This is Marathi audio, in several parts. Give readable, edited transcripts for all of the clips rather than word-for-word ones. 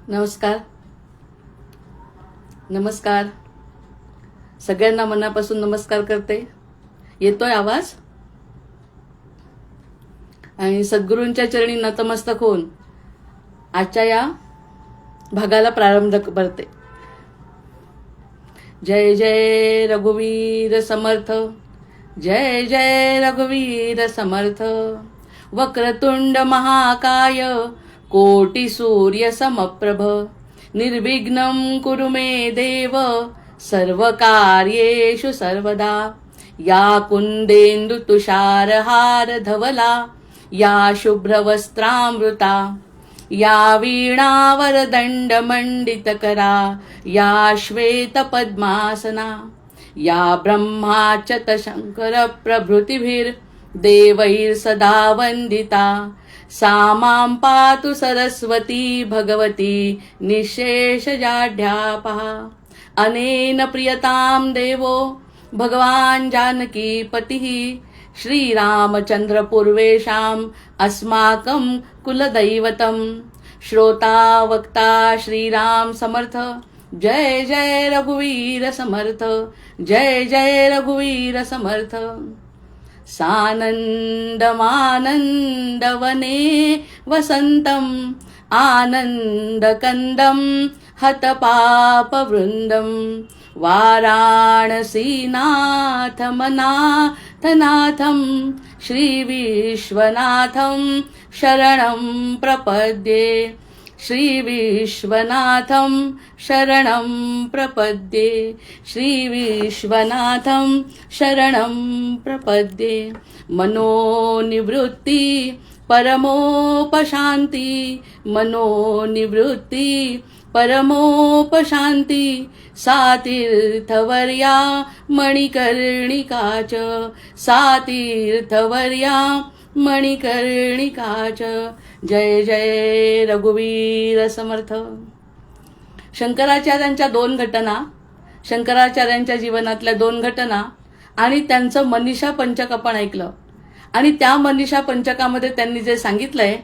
नमस्कार. नमस्कार सगळ्यांना मनापासून नमस्कार करते. येतोय आवाज? आणि सद्गुरूंच्या चरणी नतमस्तक होऊन आजच्या या भागाला प्रारंभ करते. जय जय रघुवीर समर्थ, जय जय रघुवीर समर्थ. वक्रतुंड महाकाय कोटि सूर्य समप्रभ. निर्विघ्नं कुरु मे देव सर्वकार्येषु सर्वदा. या कुंदेन्दु तुषारहार धवला, या शुभ्रवस्त्रामृता, या वीणावरदंड मंडितकरा, या श्वेत पद्मासना, या ब्रह्माच्युत शंकर प्रभृतिभिर्देवैर्सदा वन्दिता. सा मां पातु सरस्वती भगवती निःशेषजाढ्यापः. अनेन प्रियतां देवो भगवान् जानकीपतिः. श्रीरामचन्द्र पूर्वेषाम् अस्माकं कुलदैवतं. श्रोता वक्ता श्रीराम समर्थ. जय जय रघुवीर समर्थ, जय जय रघुवीर समर्थ. सानन्दमानन्दवने वसन्तम् आनन्दकन्दं हतपापवृन्दं. वाराणसीनाथमनाथनाथं श्रीविश्वनाथं शरणं प्रपद्ये. श्रीविश्वनाथं शरणं प्रपद्ये. श्रीविश्वनाथं शरणं प्रपद्ये. मनोनिवृत्ति परमोपशान्ति, मनोनिवृत्ति परमोपशान्ति. सा तीर्थवर्या मणिकर्णिका च, सा तीर्थवर्या मणिकर्णिका च. जय जय रघुवीर समर्थ. शंकराचार्यांच्या दोन घटना, शंकराचार्यांच्या जीवनातल्या दोन घटना आणि त्यांचं मनीषा पंचक आपण ऐकलं. आणि त्या मनीषा पंचकामध्ये त्यांनी जे सांगितलंय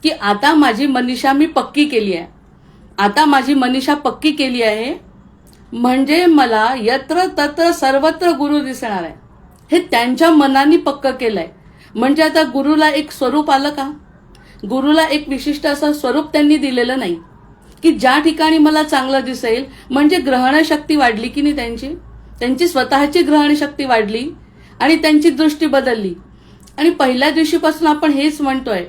की आता माझी मनीषा मी पक्की केली आहे, आता माझी मनीषा पक्की केली आहे म्हणजे मला यत्र तत्र सर्वत्र गुरु दिसणार आहे, हे त्यांच्या मनाने पक्क केलंय. म्हणजे आता गुरुला एक स्वरूप आलं का? गुरुला एक विशिष्ट असं स्वरूप त्यांनी दिलेलं नाही की ज्या ठिकाणी मला चांगलं दिसेल. म्हणजे ग्रहणशक्ती वाढली की नाही त्यांची, त्यांची स्वतःची ग्रहणशक्ती वाढली आणि त्यांची दृष्टी बदलली. आणि पहिल्या दिवशीपासून आपण हेच म्हणतोय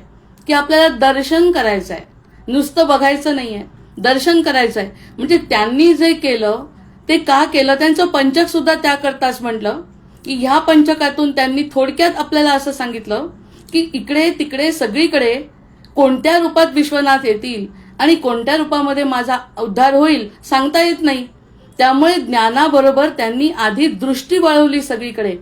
की आपल्याला दर्शन करायचं आहे, नुसतं बघायचं नाहीये, दर्शन करायचं आहे. म्हणजे त्यांनी जे केलं ते का केलं, त्यांचं पंचक सुद्धा त्याकरताच म्हटलं की ह्या पंचकातून त्यांनी थोडक्यात आपल्याला असं सांगितलं की इकडे तिकडे सगळीकडे कोणत्या रूपात विश्वनाथ येतील आणि कोणत्या रूपामध्ये माझा उद्धार होईल सांगता येत नाही. त्यामुळे ज्ञानाबरोबर त्यांनी आधी दृष्टी वळवली सगळीकडे.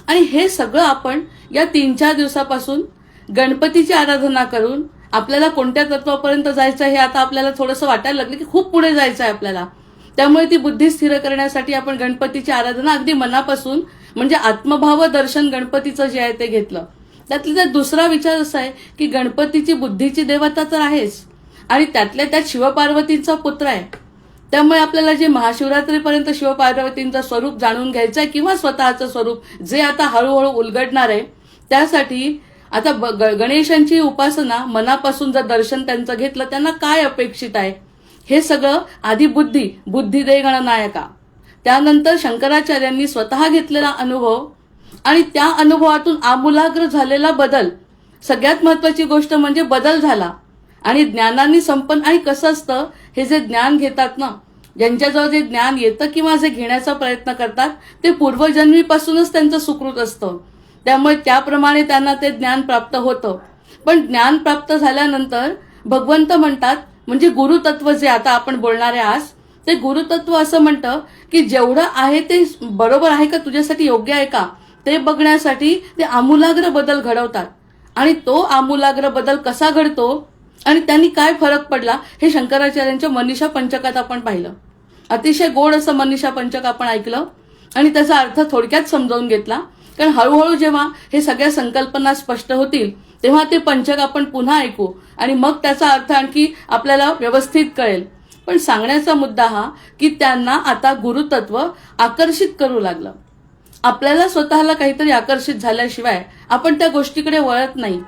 आणि हे सगळं आपण या 3-4 दिवसापासून गणपतीची आराधना करून आपल्याला कोणत्या तत्वापर्यंत जायचं हे आता आपल्याला थोडंसं वाटायला लागलं की खूप पुढे जायचं आहे आपल्याला. त्यामुळे ती बुद्धी स्थिर करण्यासाठी आपण गणपतीची आराधना अगदी मनापासून म्हणजे आत्मभाव दर्शन गणपतीचं जे आहे ते घेतलं. त्यातला दुसरा विचार असा आहे की गणपतीची बुद्धीची देवता तर आहेच आणि त्यातल्या त्यात शिवपार्वतींचा पुत्र आहे. त्यामुळे आपल्याला जे महाशिवरात्रीपर्यंत शिवपार्वतींचं स्वरूप जाणून घ्यायचं आहे किंवा स्वतःचं स्वरूप जे आता हळूहळू उलगडणार आहे, त्यासाठी आता गणेशांची उपासना मनापासून जर दर्शन त्यांचं घेतलं, त्यांना काय अपेक्षित आहे हे सगळं आधी बुद्धी दे गणनायका. त्यानंतर शंकराचार्यांनी स्वतः घेतलेला अनुभव आणि त्या अनुभवातून आमूलाग्र झालेला बदल. सगळ्यात महत्वाची गोष्ट म्हणजे बदल झाला आणि ज्ञानाने संपन्न. आणि कसं असतं, हे जे ज्ञान घेतात ना, ज्यांच्याजवळ जे ज्ञान येतं किंवा जे घेण्याचा प्रयत्न करतात ते पूर्वजन्मीपासूनच त्यांचं सुकृत असतं. त्यामुळे त्याप्रमाणे त्यांना ते ज्ञान प्राप्त होतं. पण ज्ञान प्राप्त झाल्यानंतर भगवंत म्हणतात, म्हणजे गुरुतत्व जे आता आपण बोलणारे आज, ते गुरुतत्व असं म्हणतं की जेवढं आहे ते बरोबर आहे का, तुझ्यासाठी योग्य आहे का, ते बघण्यासाठी ते आमूलाग्र बदल घडवतात. आणि तो आमूलाग्र बदल कसा घडतो आणि त्यांनी काय फरक पडला हे शंकराचार्यांच्या मनीषा पंचकात आपण पाहिलं. अतिशय गोड असं मनीषा पंचक आपण ऐकलं आणि त्याचा अर्थ थोडक्यात समजावून घेतला कारण हळूहळू जेव्हा हे सगळ्या संकल्पना स्पष्ट होतील तेव्हा ते पंचक आपण पुन्हा ऐकू आणि मग त्याचा अर्थ आणखी आपल्याला व्यवस्थित कळेल. पण सांगण्याचा मुद्दा हा की त्यांना आता गुरुतत्व आकर्षित करू लागलं. आपल्याला स्वतःला काहीतरी आकर्षित झाल्याशिवाय आपण त्या गोष्टीकडे वळत नाही.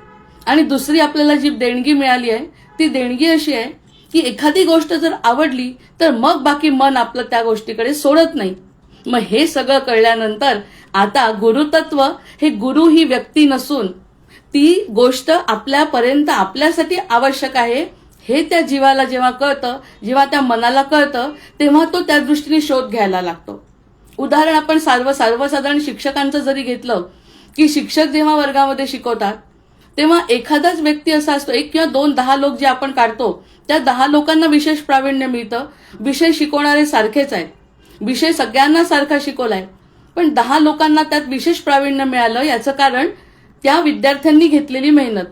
आणि दुसरी आपल्याला जी देणगी मिळाली आहे ती देणगी अशी आहे की एखादी गोष्ट जर आवडली तर मग बाकी मन आपलं त्या गोष्टीकडे सोडत नाही. मग हे सगळं कळल्यानंतर आता गुरुतत्व हे गुरु ही व्यक्ती नसून ती गोष्ट आपल्यापर्यंत आपल्यासाठी आवश्यक आहे हे त्या जीवाला जेव्हा कळतं, जेव्हा त्या मनाला कळतं तेव्हा तो त्या दृष्टीने शोध घ्यायला लागतो. उदाहरण आपण सर्वसाधारण शिक्षकांचं जरी घेतलं की शिक्षक जेव्हा वर्गामध्ये शिकवतात तेव्हा एखादाच व्यक्ती असा असतो, 1 किंवा 2 10 लोक जे आपण काढतो त्या 10 लोकांना विशेष प्रावीण्य मिळतं. विषय शिकवणारे सारखेच आहेत, विषय सगळ्यांना सारखा शिकवलाय, पण 10 लोकांना त्यात विशेष प्रावीण्य मिळालं याचं कारण त्या विद्यार्थ्यांनी घेतलेली मेहनत.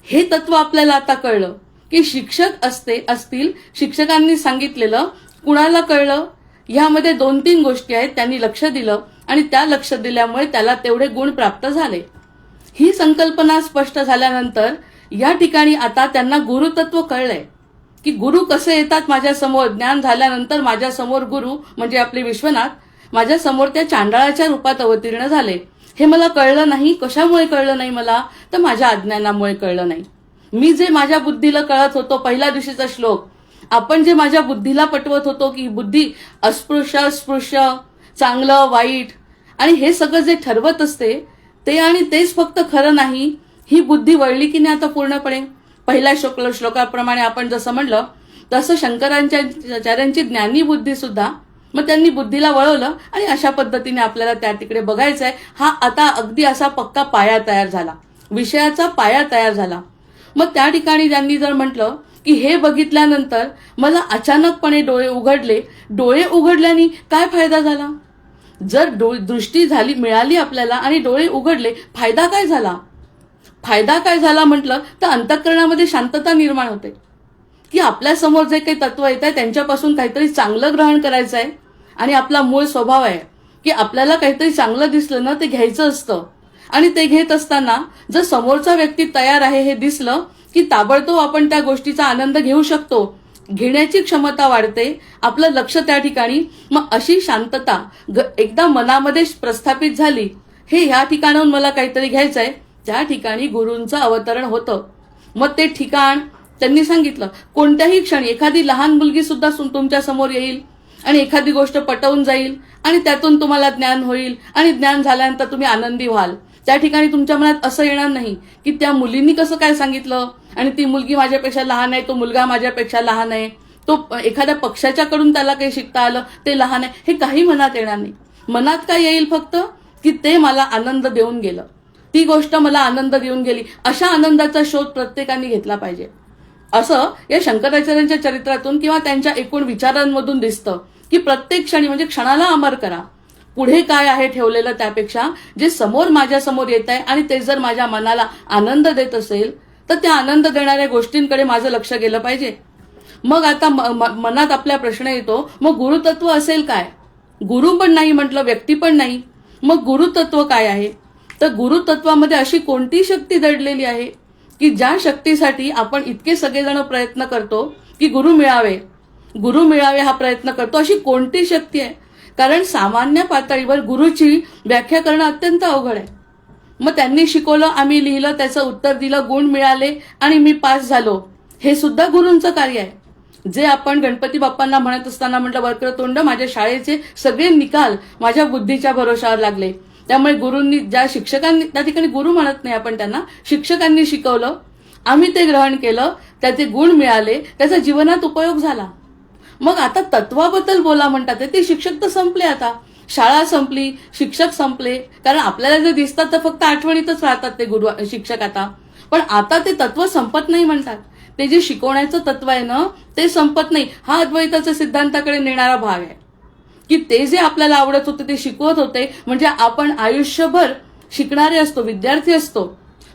हे तत्व आपल्याला आता कळलं की शिक्षक असतील, शिक्षकांनी सांगितलेलं कुणाला कळलं, ह्यामध्ये 2-3 गोष्टी आहेत. त्यांनी लक्ष दिलं आणि त्या लक्ष दिल्यामुळे त्याला तेवढे गुण प्राप्त झाले. ही संकल्पना स्पष्ट झाल्यानंतर या ठिकाणी आता त्यांना गुरुतत्व कळलंय की गुरु कसे येतात माझ्यासमोर. ज्ञान झाल्यानंतर माझ्यासमोर गुरु म्हणजे आपले विश्वनाथ माझ्यासमोर त्या चांडाळाच्या रूपात अवतीर्ण झाले. हे मला कळलं नाही. कशामुळे कळलं नाही मला, तर माझ्या अज्ञानामुळे कळलं नाही. मी जे माझ्या बुद्धीला कळत होतो, पहिल्या दिवशीचा श्लोक, आपण जे माझ्या बुद्धीला पटवत होतो की बुद्धी अस्पृश्य स्पृश्य, चांगलं वाईट आणि हे सगळं जे ठरवत असते ते आणि तेच फक्त खरं नाही, ही बुद्धी वळली की नाही आता पूर्णपणे. पहिल्या श्लोकाप्रमाणे आपण जसं म्हणलं तसं शंकराचार्यांची ज्ञानी बुद्धी सुद्धा, मग त्यांनी बुद्धीला वळवलं आणि अशा पद्धतीने आपल्याला त्या तिकडे बघायचंय. हा आता अगदी असा पक्का पाया तयार झाला, विषयाचा पाया तयार झाला. मग त्या ठिकाणी त्यांनी जर म्हटलं की हे बघितल्यानंतर मला अचानकपणे डोळे उघडले, डोळे उघडल्याने काय फायदा झाला. जर दृष्टी मिळाली आपल्याला आणि डोळे उघडले, फायदा काय झाला. फायदा काय झाला म्हटलं तर अंतःकरणामध्ये शांतता निर्माण होते की आपल्यासमोर जे काही तत्व येत आहे त्यांच्यापासून काहीतरी चांगलं ग्रहण करायचं आहे. आणि आपला मूळ स्वभाव आहे की आपल्याला काहीतरी चांगलं दिसलं ना ते घ्यायचं असतं. आणि ते घेत असताना जर समोरचा व्यक्ती तयार आहे हे दिसलं की ताबडतोब आपण त्या गोष्टीचा आनंद घेऊ शकतो. घेण्याची क्षमता वाढते, आपलं लक्ष त्या ठिकाणी. मग अशी शांतता एकदा मनामध्ये प्रस्थापित झाली, हे ह्या ठिकाणाहून मला काहीतरी घ्यायचंय, त्या ठिकाणी गुरूंचं अवतरण होतं. मग ते ठिकाण त्यांनी सांगितलं. कोणत्याही क्षणी एखादी लहान मुलगी सुद्धा तुमच्या समोर येईल आणि एखादी गोष्ट पटवून जाईल आणि त्यातून तुम्हाला ज्ञान होईल आणि ज्ञान झाल्यानंतर तुम्ही आनंदी व्हाल. त्या ठिकाणी तुमच्या मनात असं येणार नाही की त्या मुलींनी कसं काय सांगितलं आणि ती मुलगी माझ्यापेक्षा लहान आहे, तो मुलगा माझ्यापेक्षा लहान आहे, तो एखाद्या पक्षाच्याकडून त्याला काही शिकता आलं ते लहान आहे, हे काही मनात येणार नाही. मनात काय येईल फक्त की ते मला आनंद देऊन गेलं, ती गोष्ट मला आनंद देऊन गेली. अशा आनंदाचा शोध प्रत्येकाने घेतला पाहिजे. असं या शंकराचार्यांच्या चरित्रातून किंवा त्यांच्या एकूण विचारांमधून दिसतं की प्रत्येक क्षणी म्हणजे क्षणाला अमर करा. पुढे काय आहे ठेवलेलं त्यापेक्षा जे समोर माझ्या समोर येत आहे आणि ते जर माझ्या मनाला आनंद देत असेल तर त्या आनंद देणाऱ्या गोष्टींकडे माझं लक्ष गेलं पाहिजे. मग आता मनात आपल्या प्रश्न येतो, मग गुरुतत्व असेल काय. गुरु पण नाही म्हटलं, व्यक्ती पण नाही, मग गुरुतत्व काय आहे. तर गुरुतत्वामध्ये अशी कोणती शक्ती दडलेली आहे की ज्या शक्तीसाठी आपण इतके सगळेजण प्रयत्न करतो की गुरु मिळावे हा प्रयत्न करतो. अशी कोणती शक्ती आहे. कारण सामान्य पातळीवर गुरुची व्याख्या करणं अत्यंत अवघड आहे. मग त्यांनी शिकवलं, आम्ही लिहिलं, त्याचं उत्तर दिलं, गुण मिळाले आणि मी पास झालो, हे सुद्धा गुरूंचं कार्य आहे. जे आपण गणपती बाप्पांना म्हणत असताना म्हटलं, वक्रतुंड, माझ्या शाळेचे सगळे निकाल माझ्या बुद्धीच्या भरोशावर लागले. त्यामुळे गुरूंनी, ज्या शिक्षकांनी, त्या ठिकाणी गुरु म्हणत नाही आपण त्यांना, शिक्षकांनी शिकवलं, आम्ही ते ग्रहण केलं, त्याचे गुण मिळाले, त्याचा जीवनात उपयोग झाला. मग आता तत्वाबद्दल बोला म्हणतात ते शिक्षक तर संपले. आता शाळा संपली, शिक्षक संपले. कारण आपल्याला जे दिसतात तर फक्त आठवणीतच राहतात ते गुरु शिक्षक आता. पण आता ते तत्व संपत नाही म्हणतात. ते जे शिकवण्याचं तत्व आहे ना ते संपत नाही. हा अद्वैताच्या सिद्धांताकडे नेणारा भाग आहे की ते जे आपल्याला आवडत होते ते शिकवत होते. म्हणजे आपण आयुष्यभर शिकणारे असतो, विद्यार्थी असतो.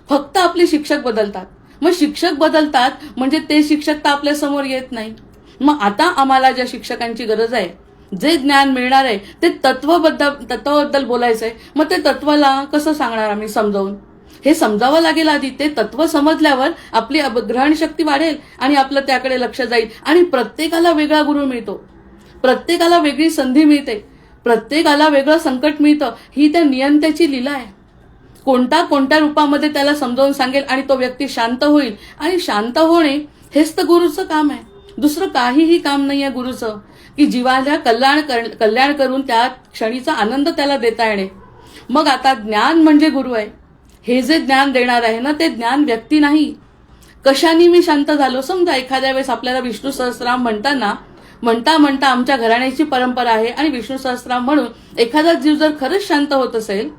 फक्त आपले शिक्षक बदलतात. मग शिक्षक बदलतात म्हणजे ते शिक्षक तर आपल्या समोर येत नाही. मग आता आम्हाला ज्या शिक्षकांची गरज आहे जे ज्ञान मिळणार आहे ते तत्वाबद्दल बोलायचंय. मग ते तत्वाला कसं सांगणार आम्ही समजावून? हे समजावं लागेल आधी. ते तत्व समजल्यावर आपली ग्रहण शक्ती वाढेल आणि आपलं त्याकडे लक्ष जाईल. आणि प्रत्येकाला वेगळा गुरु मिळतो, प्रत्येकाला वेगळी संधी मिळते, प्रत्येकाला वेगळं संकट मिळतं. ही त्या नियंत्याची लीला आहे. कोणत्या रूपामध्ये त्याला समजावून सांगेल आणि तो व्यक्ती शांत होईल. आणि शांत होणे हेच तर गुरुचं काम आहे. दुसरं काहीही काम नाही आहे गुरुचं, की जीवाला कल्याण करून त्या क्षणीचा आनंद त्याला देता येणे. मग आता ज्ञान म्हणजे गुरु आहे. हे जे ज्ञान देणार आहे ना, ते ज्ञान व्यक्ती नाही. कशाने मी शांत झालो? समजा एखाद्या वेळेस आपल्याला विष्णू सहस्रनाम म्हणता आमच्या घराण्याची परंपरा आहे आणि विष्णू सहस्रनाम म्हणून एखादा जीव जर खरंच शांत होत असेल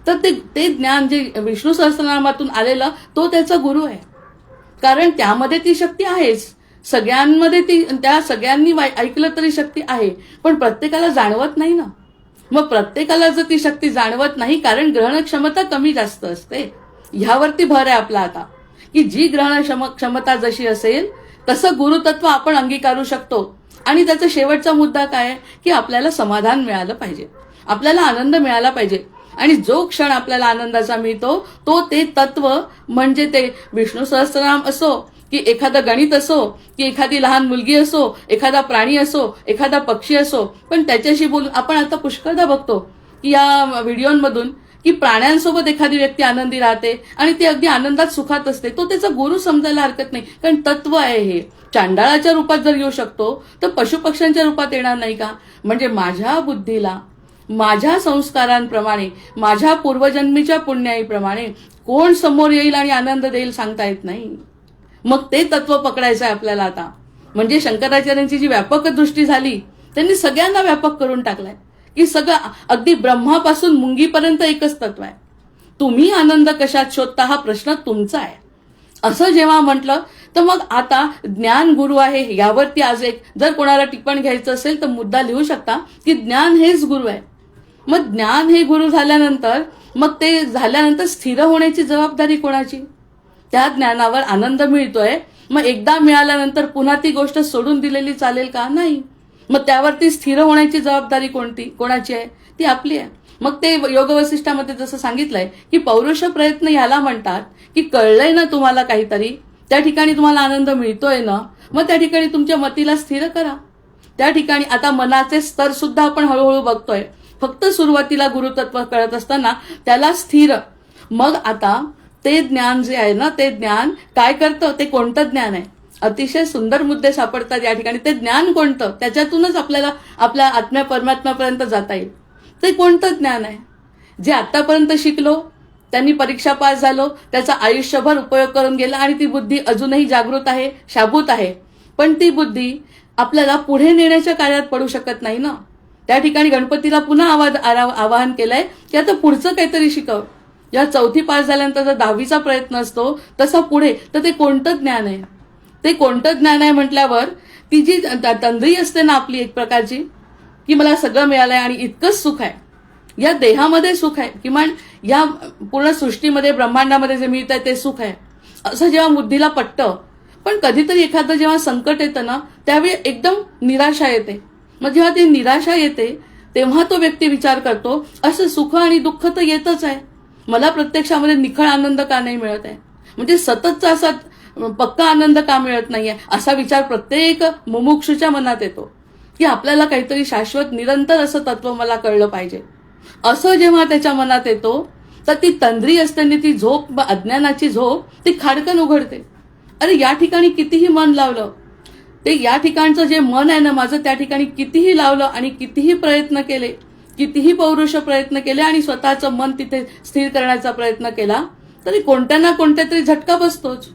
तर ते ज्ञान जे विष्णू सहस्रनामातून आलेलं तो त्याचा गुरु आहे. कारण त्यामध्ये ती शक्ती आहेच. सगळ्यांमध्ये त्या सगळ्यांनी ऐकलं तरी शक्ती आहे, पण प्रत्येकाला जाणवत नाही ना. मग प्रत्येकाला जर ती शक्ती जाणवत नाही, कारण ग्रहण क्षमता कमी जास्त असते. ह्यावरती भर आहे आपला आता, की जी ग्रहण क्षमता जशी असेल तसं गुरुतत्व आपण अंगीकारू शकतो. आणि त्याचा शेवटचा मुद्दा काय आहे, की आपल्याला समाधान मिळालं पाहिजे, आपल्याला आनंद मिळाला पाहिजे. आणि जो क्षण आपल्याला आनंदाचा मिळतो तो ते तत्व म्हणजे ते विष्णू सहस्त्रनाम असो, की एखादं गणित असो, की एखादी लहान मुलगी असो, एखादा प्राणी असो, एखादा पक्षी असो. पण त्याच्याशी बोलून आपण आता पुष्कळदा बघतो की या व्हिडिओमधून की प्राण्यांसोबत एखादी व्यक्ती आनंदी राहते आणि ती अगदी आनंदात सुखात असते. तो त्याचा गुरु समजायला हरकत नाही, कारण तत्व आहे हे. चांडाळाच्या रूपात जर येऊ शकतो तर पशुपक्ष्यांच्या रूपात येणार नाही का? म्हणजे माझ्या बुद्धीला, माझ्या संस्कारांप्रमाणे, माझ्या पूर्वजन्मीच्या पुण्याईप्रमाणे कोण समोर येईल आणि आनंद देईल सांगता येत नाही. मग ते तत्व पकडायचं आहे आपल्याला आता. म्हणजे शंकराचार्यांची जी व्यापक दृष्टी झाली, त्यांनी सगळ्यांना व्यापक करून टाकलाय, की सगळं अगदी ब्रह्मापासून मुंगीपर्यंत एकच तत्व आहे. तुम्ही आनंद कशात शोधता हा प्रश्न तुमचा आहे. असं जेव्हा म्हटलं तर मग आता ज्ञान गुरु आहे यावरती आज एक जर कोणाला टिप्पण घ्यायचं असेल तर मुद्दा लिहू शकता, की ज्ञान हेच गुरु आहे. मग ज्ञान हे गुरु झाल्यानंतर मग ते झाल्यानंतर स्थिर होण्याची जबाबदारी कोणाची? त्या ज्ञानावर आनंद मिळतोय, मग एकदा मिळाल्यानंतर पुन्हा ती गोष्ट सोडून दिलेली चालेल का? नाही. मग त्यावरती स्थिर होण्याची जबाबदारी कोणाची आहे? ती आपली आहे. मग ते योग वसिष्ठामध्ये जसं सांगितलंय की पौरुष प्रयत्न याला म्हणतात, की कळलंय ना तुम्हाला काहीतरी, त्या ठिकाणी तुम्हाला आनंद मिळतोय ना, मग त्या ठिकाणी तुमच्या मतीला स्थिर करा. त्या ठिकाणी आता मनाचे स्तर सुद्धा आपण हळूहळू बघतोय. फक्त सुरुवातीला गुरुतत्व कळत असताना त्याला स्थिर. मग आता ते ज्ञान जे आहे ना, ते ज्ञान काय करतं? ते कोणतं ज्ञान आहे? अतिशय सुंदर मुद्दे सापडतात या ठिकाणी. ते ज्ञान कोणतं? त्याच्यातूनच आपल्याला आपल्या आत्म्या परमात्म्यापर्यंत जाता येईल. ते कोणतं ज्ञान आहे? जे आतापर्यंत शिकलो, त्यांनी परीक्षा पास झालो, त्याचा आयुष्यभर उपयोग करून गेला आणि ती बुद्धी अजूनही जागृत आहे, शाबूत आहे. पण ती बुद्धी आपल्याला पुढे नेण्याच्या कार्यात पडू शकत नाही ना. त्या ठिकाणी गणपतीला पुन्हा आवाहन केलंय की आता पुढचं काहीतरी शिकव. या 4थी पास झाल्यानंतर जर 10वीचा प्रयत्न असतो तसा पुढे, तर ते कोणतं ज्ञान आहे? ते कोणतं ज्ञान आहे म्हटल्यावर ती जी तंद्री असते ना आपली एक प्रकारची, की मला सगळं मिळालंय आणि इतकंच सुख आहे, या देहामध्ये सुख आहे, किमान या पूर्ण सृष्टीमध्ये ब्रह्मांडामध्ये जे मिळत आहे ते सुख आहे, असं जेव्हा बुद्धीला पटतं. पण कधीतरी एखादं जेव्हा संकट येतं ना, त्यावेळी एकदम निराशा येते. मग जेव्हा ती निराशा येते तेव्हा तो व्यक्ती विचार करतो, असं सुख आणि दुःख तर येतच आहे, मला प्रत्यक्षामध्ये निखळ आनंद का नाही मिळत आहे? म्हणजे सततचा असा पक्का आनंद का मिळत नाहीये? असा विचार प्रत्येक मुमुक्षूच्या मनात येतो, की आपल्याला काहीतरी शाश्वत निरंतर असं तत्व मला कळलं पाहिजे. असं जेव्हा त्याच्या मनात येतो तर ती तंद्री असताना ती झोप, अज्ञानाची झोप, ती खाडकन उघडते. अरे या ठिकाणी कितीही मन लावलं, ते या ठिकाणचं जे मन आहे ना माझं, त्या ठिकाणी कितीही लावलं आणि कितीही प्रयत्न केले, कितीही पौरुष प्रयत्न केले आणि स्वतःचं मन तिथे स्थिर करण्याचा प्रयत्न केला, तरी कोणत्या ना कोणत्या तरी झटका बसतोच.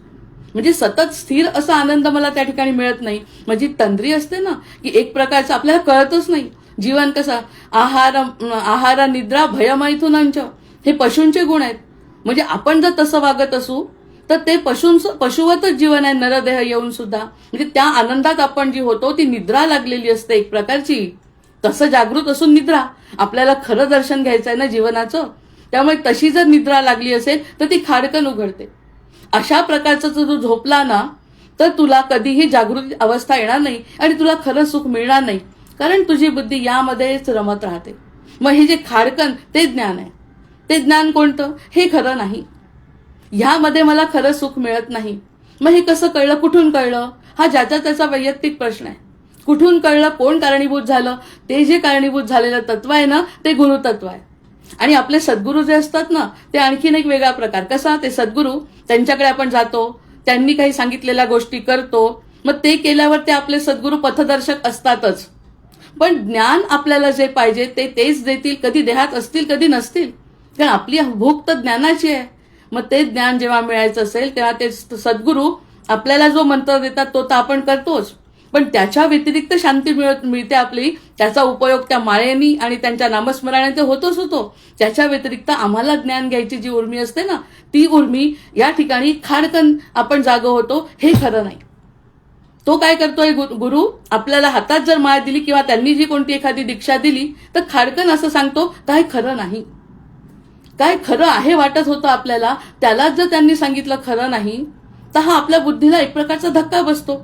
म्हणजे सतत स्थिर असा आनंद मला त्या ठिकाणी मिळत नाही. म्हणजे तंद्री असते ना, की एक प्रकारचं आपल्याला कळतच नाही जीवन कसं. आहार निद्रा भयमैथुनांच, हे पशूंचे गुण आहेत. म्हणजे आपण जर तसं वागत असू तर ते पशुवतच जीवन आहे, नरदेह येऊन सुद्धा. म्हणजे त्या आनंदात आपण जी होतो ती निद्रा लागलेली असते एक प्रकारची. तसं जागृत असून निद्रा, आपल्याला खरं दर्शन घ्यायचं आहे ना जीवनाचं, त्यामुळे तशी जर निद्रा लागली असेल तर ती खाडकन उघडते. अशा प्रकारचं जर तू झोपला ना तर तुला कधीही जागृत अवस्था येणार नाही आणि तुला खरं सुख मिळणार नाही. कारण तुझी बुद्धी यामध्येच रमत राहते. मग हे जे खाडकन ते ज्ञान आहे. ते ज्ञान कोणतं? हे खरं नाही, ह्यामध्ये मला खरं सुख मिळत नाही. मग हे कसं कळलं? कुठून कळलं? हा ज्याचा त्याचा वैयक्तिक प्रश्न आहे. कुठून कळलं? कोण कारणीभूत झालं? ते जे कारणीभूत झालेलं तत्व आहे ना, ते गुरुतत्व आहे. आणि आपले सद्गुरू जे असतात ना, ते आणखीन एक वेगळा प्रकार. कसा? ते सद्गुरू, त्यांच्याकडे आपण जातो, त्यांनी काही सांगितलेल्या गोष्टी करतो, मग ते केल्यावर ते आपले सद्गुरू पथदर्शक असतातच. पण ज्ञान आपल्याला जे पाहिजे ते तेच देतील. कधी देहात असतील, कधी नसतील, कारण आपली भूक तर ज्ञानाची आहे. मग ते ज्ञान जेव्हा मिळायचं असेल तेव्हा ते सद्गुरू आपल्याला जो मंत्र देतात तो तर आपण करतोच, पण त्याच्या व्यतिरिक्त शांती मिळते आपली. त्याचा उपयोग त्या माळेनी आणि त्यांच्या नामस्मरणाने ते होतोच होतो. त्याच्या व्यतिरिक्त आम्हाला ज्ञान घ्यायची जी उर्मी असते ना, ती उर्मी या ठिकाणी खाडकन आपण जागं होतो. हे खरं नाही. तो काय करतोय? गुरु आपल्याला हातात जर माळ दिली किंवा त्यांनी जी कोणती एखादी दीक्षा दिली तर खाडकन असं सांगतो, काय खरं नाही. काय खरं आहे वाटत होतं आपल्याला, त्यालाच जर त्यांनी सांगितलं खरं नाही, तर हा आपल्या बुद्धीला एक प्रकारचा धक्का बसतो.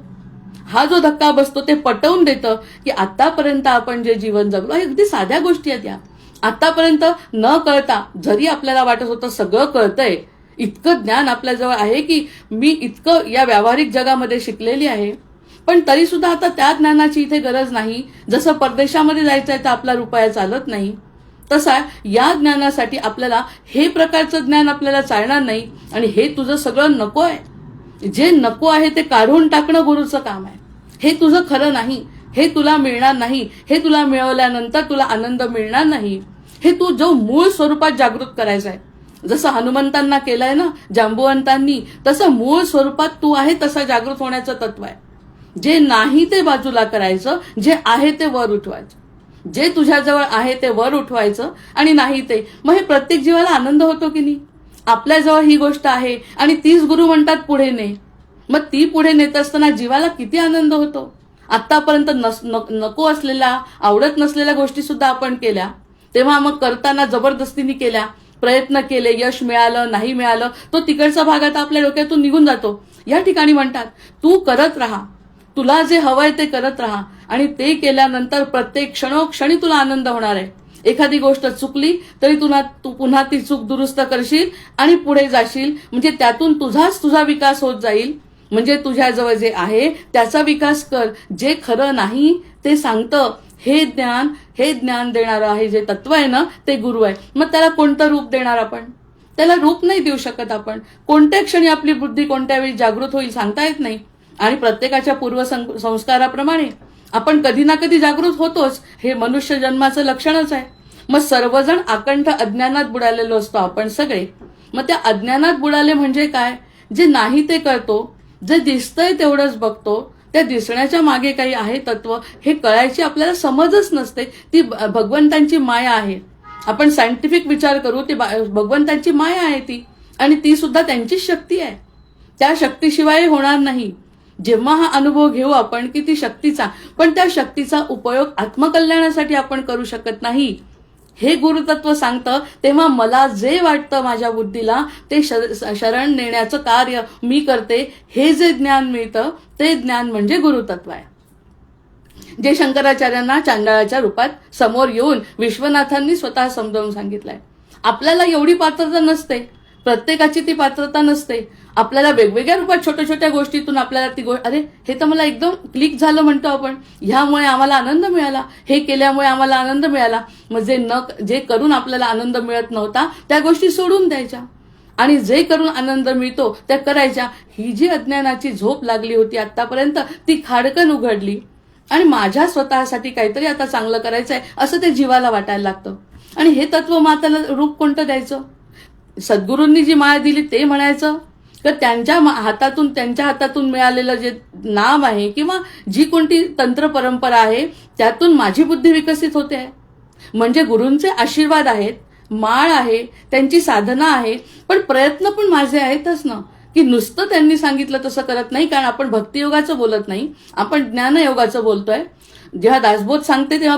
हा जो धक्का बसतो ते पटवून देतं की आतापर्यंत आपण जे जीवन जगलो, अगदी साध्या गोष्टी आहेत या. आतापर्यंत न कळता जरी आपल्याला वाटत होतं सगळं कळतंय, इतकं ज्ञान आपल्याजवळ आहे की मी इतकं या व्यावहारिक जगामध्ये शिकलेली आहे, पण तरी सुद्धा आता त्या ज्ञानाची इथे गरज नाही. जसं परदेशामध्ये जायचं आहे तर आपला रुपया चालत नाही, तसा या ज्ञानासाठी आपल्याला हे प्रकारचं ज्ञान आपल्याला चालणार नाही. आणि हे तुझं सगळं नको आहे. जे नको आहे ते काढून टाकणं गुरुचं काम आहे. हे तुझं खरं नाही, हे तुला मिळणार नाही, हे तुला मिळवल्यानंतर तुला आनंद मिळणार नाही. हे तू जो मूळ स्वरूपात जागृत करायचं आहे. जसं हनुमंतांना केलंय ना जांबुवंतांनी, तसं मूळ स्वरूपात तू आहे तसं जागृत होण्याचं तत्व आहे. जे नाही ते बाजूला करायचं, जे आहे ते वर उठवायचं. जे तुझ्याजवळ आहे ते वर उठवायचं आणि नाही ते. मग हे प्रत्येक जीवाला आनंद होतो की नाही? आपल्याजवळ ही गोष्ट आहे आणि तीच गुरु म्हणतात पुढे ने. मग ती पुढे नेत असताना जीवाला किती आनंद होतो. आतापर्यंत नको असलेल्या, आवडत नसलेल्या गोष्टी सुद्धा आपण केल्या, तेव्हा मग करताना जबरदस्तीने केल्या, प्रयत्न केले, यश मिळालं नाही मिळालं, तो तिकडचा भाग आता आपल्या डोक्यातून निघून जातो. या ठिकाणी म्हणतात तू करत राहा, तुला जे हवंय ते करत राहा, आणि ते केल्यानंतर प्रत्येक क्षणोक्षणी तुला आनंद होणार आहे. एखादी गोष्ट चुकली तरी तू पुन्हा ती चूक दुरुस्त करशील आणि पुढे जाशील. म्हणजे त्यातून तुझा विकास होत जाईल. म्हणजे तुझ्याजवळ जे आहे त्याचा विकास कर. जे खरं नाही ते सांगतं हे ज्ञान देणारं आहे जे तत्व आहे ना, ते गुरु आहे. मग त्याला कोणतं रूप देणार आपण? त्याला रूप नाही देऊ शकत आपण. कोणत्या क्षणी आपली बुद्धी कोणत्या वेळी जागृत होईल सांगता येत नाही. आणि प्रत्येकाच्या पूर्वसंस्काराप्रमाणे आपण कधी ना कधी जागृत होतोच. हे मनुष्य जन्माचं लक्षणच आहे. मग सर्वजण अकंठ अज्ञानात बुडालेलो असतो आपण सगळे. मग त्या अज्ञानात बुडाले म्हणजे काय? जे नाही ते करतो, जे दिसतंय तेवढंच बघतो, त्या दिसण्याच्या मागे काही आहे तत्व, हे कळायची आपल्याला समजच नसते. ती भगवंतांची माया आहे. आपण सायंटिफिक विचार करू, ती भगवंतांची माया आहे ती, आणि ती सुद्धा त्यांचीच शक्ती आहे. त्या शक्तीशिवाय होणार नाही. जेव्हा हा अनुभव घेऊ आपण की ती शक्तीचा, पण त्या शक्तीचा उपयोग आत्मकल्याणासाठी आपण करू शकत नाही, हे गुरुतत्व सांगतं. तेव्हा मला जे वाटतं माझ्या बुद्धीला ते शरण नेण्याचं कार्य मी करते. हे जे ज्ञान मिळतं ते ज्ञान म्हणजे गुरुतत्व आहे, जे शंकराचार्यांना चांडाळाच्या रूपात समोर येऊन विश्वनाथांनी स्वतः समजावून सांगितलंय. आपल्याला एवढी पात्रता नसते, प्रत्येकाची ती पात्रता नसते. आपल्याला वेगवेगळ्या रूपात छोट्या छोट्या गोष्टीतून आपल्याला ती अरे हे तर मला एकदम क्लिक झालं म्हणतो आपण, ह्यामुळे आम्हाला आनंद मिळाला, हे केल्यामुळे आम्हाला आनंद मिळाला. मग जे करून आपल्याला आनंद मिळत नव्हता त्या गोष्टी सोडून द्यायच्या, आणि जे करून आनंद मिळतो त्या करायच्या. ही जी अज्ञानाची झोप लागली होती आतापर्यंत, ती खाडकन उघडली, आणि माझ्या स्वतःसाठी काहीतरी आता चांगलं करायचंय असं ते जीवाला वाटायला लागतं. आणि हे तत्व माताला रूप कोणतं द्यायचं? सद्गुरूंनी जी माळ दिली ते म्हणायचं, तर त्यांच्या हातातून मिळालेलं जे नाम आहे किंवा जी कोणती तंत्र परंपरा आहे त्यातून माझी बुद्धी विकसित होते आहे. म्हणजे गुरूंचे आशीर्वाद आहेत, माळ आहे, त्यांची साधना आहे, पण प्रयत्न पण माझे आहेतच ना. की नुसतं त्यांनी सांगितलं तसं करत नाही, कारण आपण भक्तियोगाचं बोलत नाही, आपण ज्ञानयोगाचं बोलतोय. जेव्हा दासबोध सांगते तेव्हा